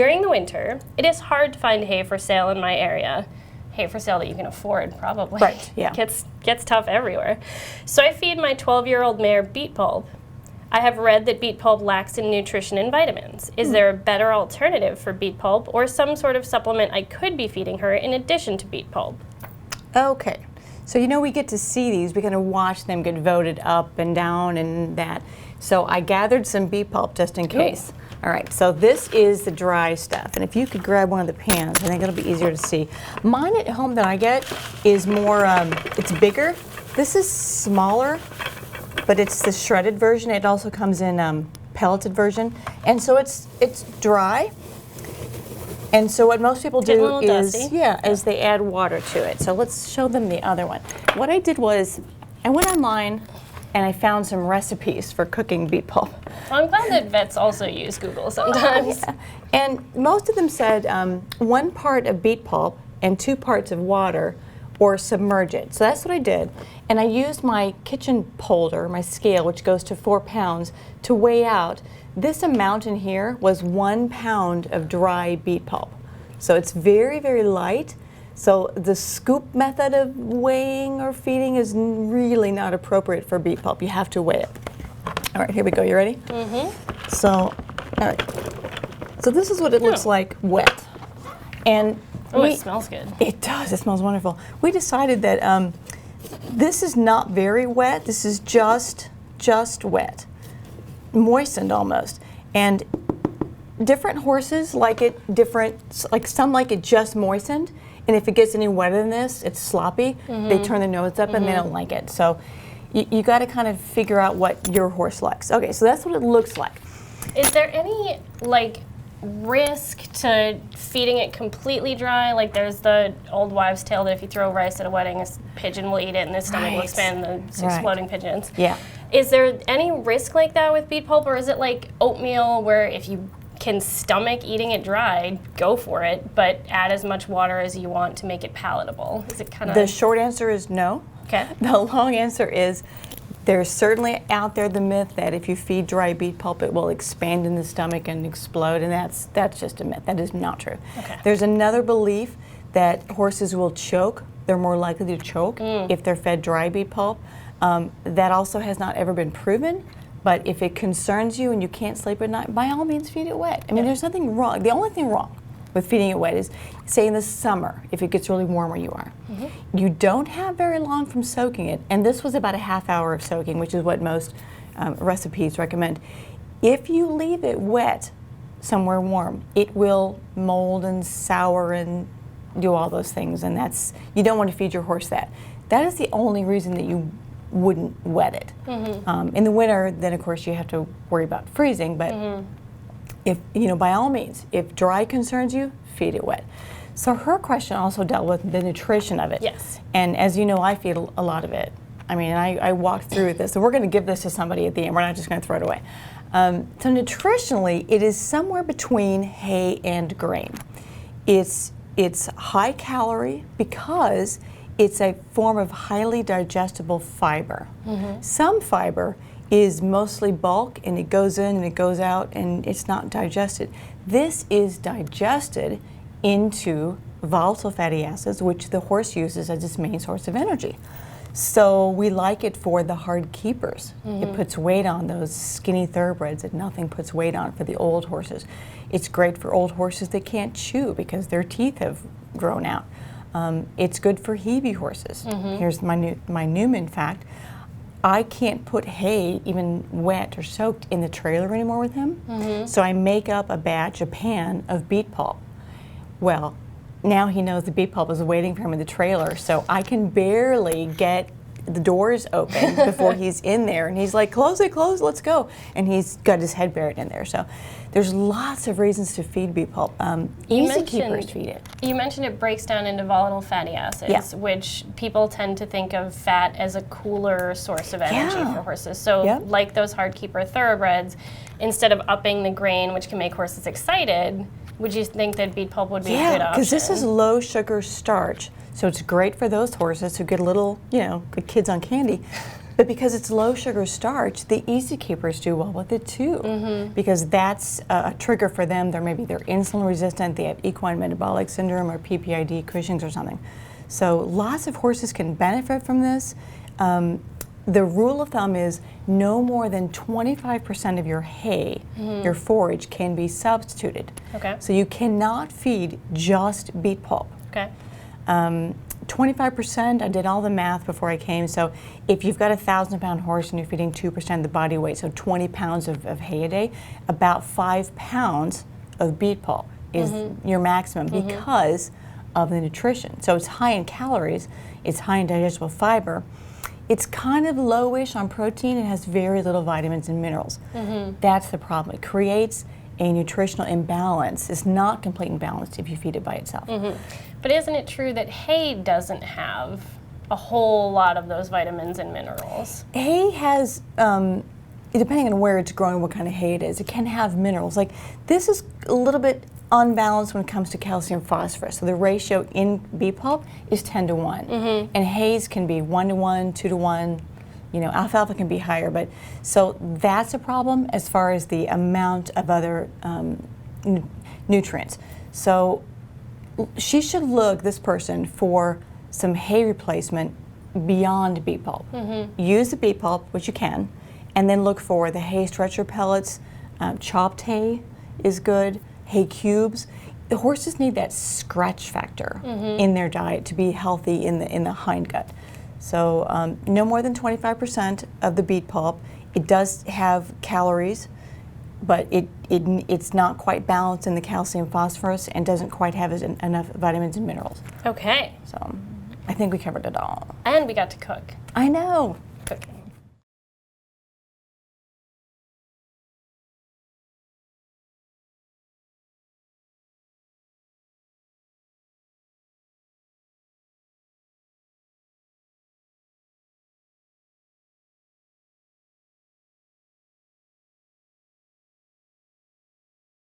During the winter, it is hard to find hay for sale in my area. Hay for sale that you can afford, probably. Right, yeah. Gets tough everywhere. So I feed my 12-year-old mare beet pulp. I have read that beet pulp lacks in nutrition and vitamins. Is there a better alternative for beet pulp or some sort of supplement I could be feeding her in addition to beet pulp? Okay. So we get to see these. We kind of watch them get voted up and down and that. So I gathered some beet pulp just in case. Ooh. All right, so this is the dry stuff. And if you could grab one of the pans, I think it'll be easier to see. Mine at home that I get is more, it's bigger. This is smaller, but it's the shredded version. It also comes in pelleted version. And so it's dry. And so what most people do is they add water to it. So let's show them the other one. What I did was I went online and I found some recipes for cooking beet pulp. Well, I'm glad that vets also use Google sometimes. Yeah. And most of them said 1 part of beet pulp and 2 parts of water or submerge it. So that's what I did. And I used my kitchen polder, my scale, which goes to 4 pounds, to weigh out. This amount in here was 1 pound of dry beet pulp. So it's very, very light. So the scoop method of weighing or feeding is really not appropriate for beet pulp. You have to weigh it. All right, here we go. You ready? Mm-hmm. So, all right. So this is what it looks like wet. And it smells good. It does. It smells wonderful. We decided that this is not very wet. This is just wet, moistened almost. And different horses like it different. Like some like it just moistened. And if it gets any wetter than this, it's sloppy. Mm-hmm. They turn their nose up and they don't like it. So you got to kind of figure out what your horse likes. Okay, so that's what it looks like. Is there any risk to feeding it completely dry? Like there's the old wives' tale that if you throw rice at a wedding, a pigeon will eat it and the stomach will expand, the exploding pigeons. Yeah. Is there any risk like that with beet pulp, or is it like oatmeal where if you can stomach eating it dry, go for it, but add as much water as you want to make it palatable? Is it kind of... The short answer is no. Okay. The long answer is there's certainly out there the myth that if you feed dry beet pulp, it will expand in the stomach and explode, and that's just a myth. That is not true. Okay. There's another belief that horses will choke. They're more likely to choke if they're fed dry beet pulp. That also has not ever been proven. But if it concerns you and you can't sleep at night, by all means feed it wet. I mean, there's nothing wrong. The only thing wrong with feeding it wet is, say in the summer, if it gets really warm where you are. Mm-hmm. You don't have very long from soaking it. And this was about a half hour of soaking, which is what most recipes recommend. If you leave it wet somewhere warm, it will mold and sour and do all those things. And you don't want to feed your horse that. That is the only reason that you wouldn't wet it. Mm-hmm. In the winter, then of course you have to worry about freezing, but if, by all means, if dry concerns you, feed it wet. So her question also dealt with the nutrition of it. Yes. And as you know, I feed a lot of it. I mean, I walked through this, so we're going to give this to somebody at the end. We're not just going to throw it away. So nutritionally, it is somewhere between hay and grain. It's high calorie because it's a form of highly digestible fiber. Mm-hmm. Some fiber is mostly bulk and it goes in and it goes out and it's not digested. This is digested into volatile fatty acids, which the horse uses as its main source of energy. So we like it for the hard keepers. Mm-hmm. It puts weight on those skinny thoroughbreds that nothing puts weight on for the old horses. It's great for old horses that can't chew because their teeth have grown out. It's good for Hebe horses. Mm-hmm. Here's my Newman fact. I can't put hay, even wet or soaked, in the trailer anymore with him. Mm-hmm. So I make up a pan of beet pulp. Well, now he knows the beet pulp is waiting for him in the trailer, so I can barely get the doors open before he's in there, and he's like, close it, let's go. And he's got his head buried in there. So there's lots of reasons to feed beet pulp. Easy keepers feed it. You mentioned it breaks down into volatile fatty acids, which people tend to think of fat as a cooler source of energy for horses. So like those hard keeper thoroughbreds, instead of upping the grain, which can make horses excited, would you think that beet pulp would be a good option? Yeah, because this is low sugar starch. So it's great for those horses who get a little, good kids on candy. But because it's low sugar starch, the easy keepers do well with it too, because that's a trigger for them. Maybe they're insulin resistant, they have equine metabolic syndrome or PPID, Cushing's or something. So lots of horses can benefit from this. The rule of thumb is no more than 25% of your hay, your forage, can be substituted. Okay. So you cannot feed just beet pulp. Okay. 25%, I did all the math before I came, so if you've got a 1,000-pound horse and you're feeding 2% of the body weight, so 20 pounds of hay a day, about 5 pounds of beet pulp is your maximum because of the nutrition. So it's high in calories, it's high in digestible fiber, it's kind of lowish on protein, it has very little vitamins and minerals. That's the problem. It creates a nutritional imbalance. It's not completely balanced if you feed it by itself. But isn't it true that hay doesn't have a whole lot of those vitamins and minerals? Hay has, depending on where it's grown, what kind of hay it is, it can have minerals. Like this is a little bit unbalanced when it comes to calcium phosphorus. So the ratio in beet pulp is 10 to 1. And hays can be 1 to 1, 2 to 1. You know, alfalfa can be higher, but so that's a problem as far as the amount of other nutrients. So she should look, this person, for some hay replacement beyond beet pulp. Use the beet pulp, which you can, and then look for the hay stretcher pellets. Chopped hay is good. Hay cubes. The horses need that scratch factor in their diet to be healthy in the hindgut. So no more than 25% of the beet pulp. It does have calories, but it's not quite balanced in the calcium phosphorus and doesn't quite have enough vitamins and minerals. Okay. So I think we covered it all. And we got to cook. I know.